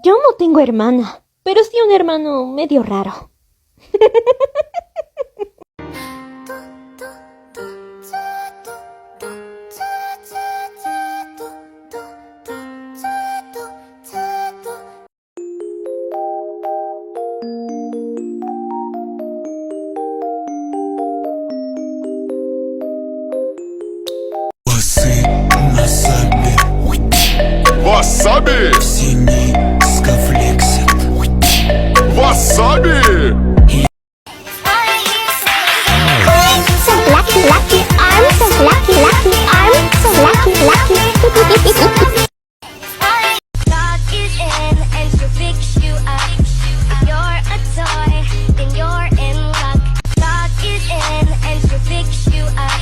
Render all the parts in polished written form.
Yo no tengo hermana, pero sí un hermano medio raro. Wasabi! Синий скафлексит. Wasabi! I'm so lucky, lucky. I'm so lucky, lucky. I'm so lucky, lucky. God is in and she'll fix you up. If you're a toy, then you're in luck. God is in and she'll fix you up.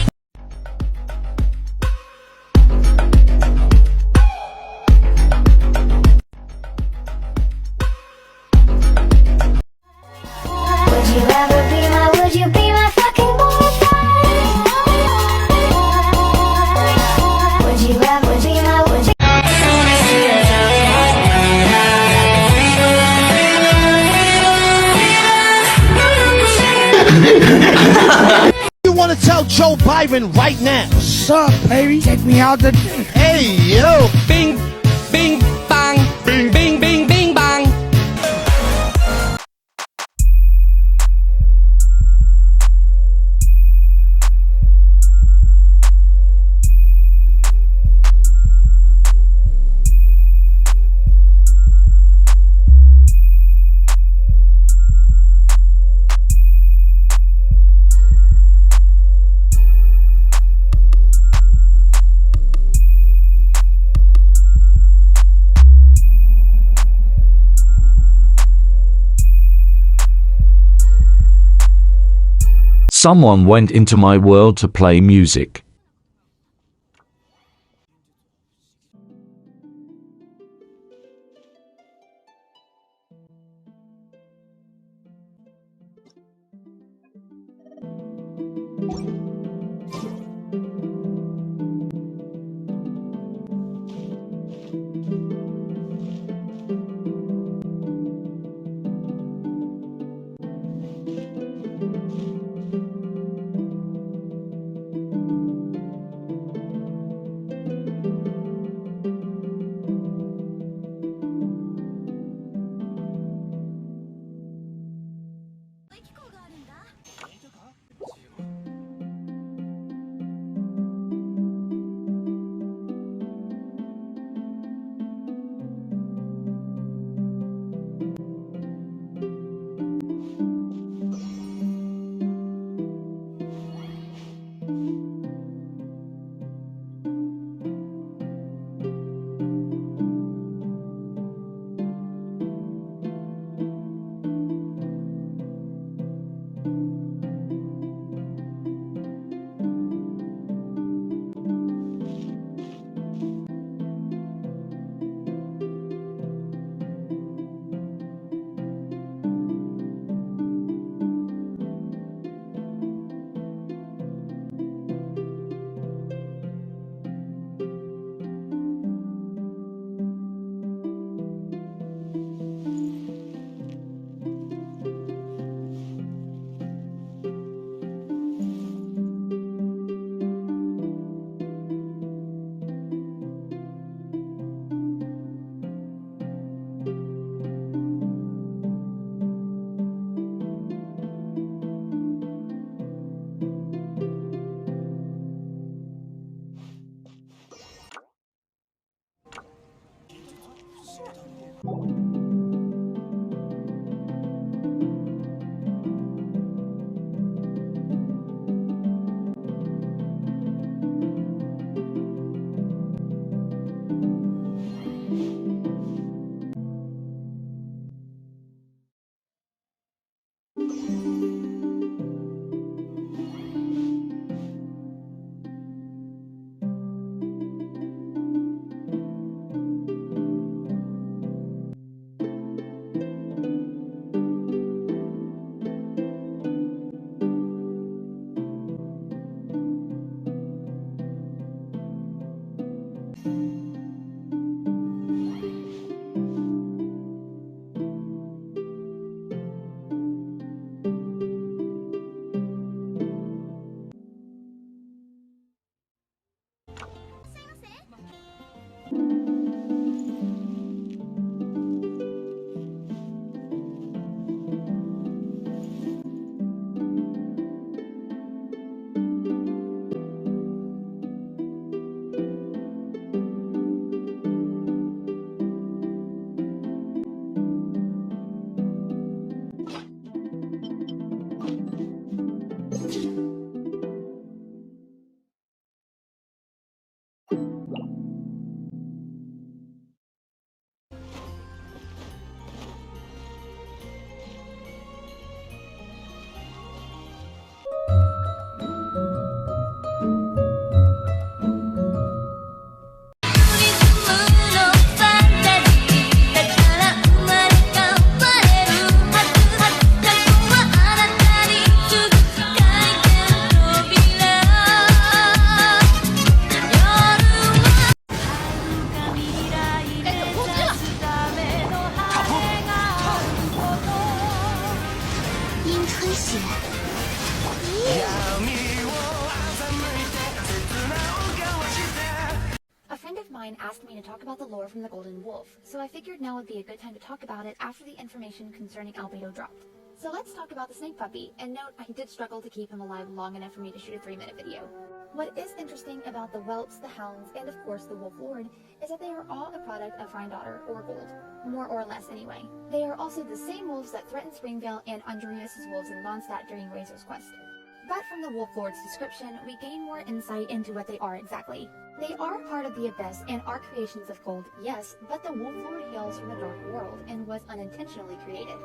Would you ever be my, would you be my fucking boyfriend? Would you ever be my, would you? You wanna tell Joe Byron right now? What's up, baby? Take me out to dinner. Hey, yo! Bing, bing, bang, bing, bing, bing, bing, bang. Someone went into my world to play music. mine asked me to talk about the lore from the Golden Wolf, so I figured now would be a good time to talk about it after the information concerning Albedo dropped. So let's talk about the snake puppy, and note I did struggle to keep him alive long enough for me to shoot a 3-minute video. What is interesting about the whelps, the hounds, and of course the wolf lord is that they are all a product of Daughter or Gold. More or less anyway. They are also the same wolves that threatened Springvale and Andreas' wolves in Mondstadt during Razor's quest. But from the wolf lord's description, we gain more insight into what they are exactly. They are part of the Abyss and are creations of Gold, yes, but the wolf lord hails from the Dark World and was unintentionally created.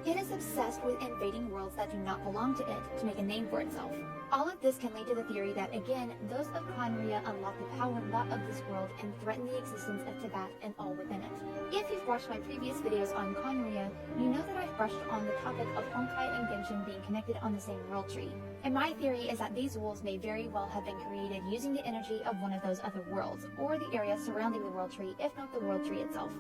It is obsessed with invading worlds that do not belong to it to make a name for itself. All of this can lead to the theory that, again, those of Conria unlock the power not of this world and threaten the existence of Teyvat and all within it. If you've watched my previous videos on Conria, you know that I've brushed on the topic of Honkai and Genshin being connected on the same world tree. And my theory is that these wolves may very well have been created using the energy of one of those other worlds, or the area surrounding the world tree, if not the world tree itself.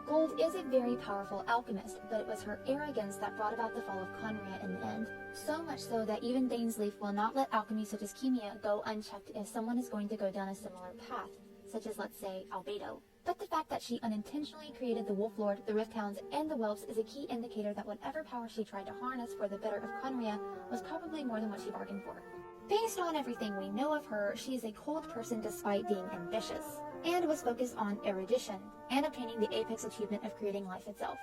Gold is a very powerful alchemist, but it was her arrogance that brought about the fall of Conria in the end. So much so that even Dainsleif will not let alchemy such as Chemia go unchecked if someone is going to go down a similar path, such as, let's say, Albedo. But the fact that she unintentionally created the Wolf Lord, the Rift Hounds, and the Whelps is a key indicator that whatever power she tried to harness for the better of Conria was probably more than what she bargained for. Based on everything we know of her, she is a cold person despite being ambitious, and was focused on erudition, and obtaining the apex achievement of creating life itself.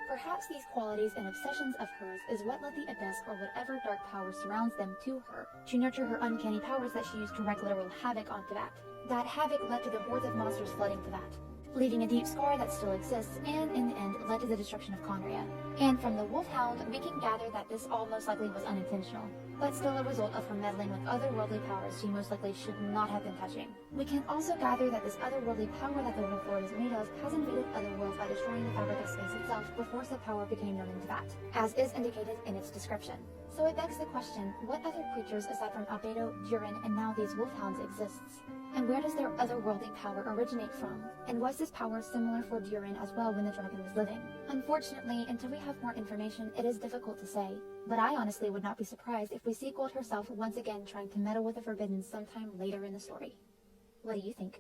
Perhaps these qualities and obsessions of hers is what led the Abyss or whatever dark power surrounds them to her, to nurture her uncanny powers that she used to wreak literal havoc on Teyvat. That havoc led to the hordes of monsters flooding Teyvat, leaving a deep scar that still exists, and in the end led to the destruction of Conria. And from the Wolfhound, we can gather that this all most likely was unintentional, but still a result of her meddling with otherworldly powers she most likely should not have been touching. We can also gather that this otherworldly power that the Wolf Lord is made of has invaded other worlds by destroying the fabric of space itself before said power became known in Teyvat, as is indicated in its description. So it begs the question, what other creatures aside from Albedo, Durin, and now these Wolfhounds exists? And where does their otherworldly power originate from? And was this power similar for Durin as well when the dragon was living? Unfortunately, until we have more information, it is difficult to say. But I honestly would not be surprised if we see Gold herself once again trying to meddle with the Forbidden sometime later in the story. What do you think?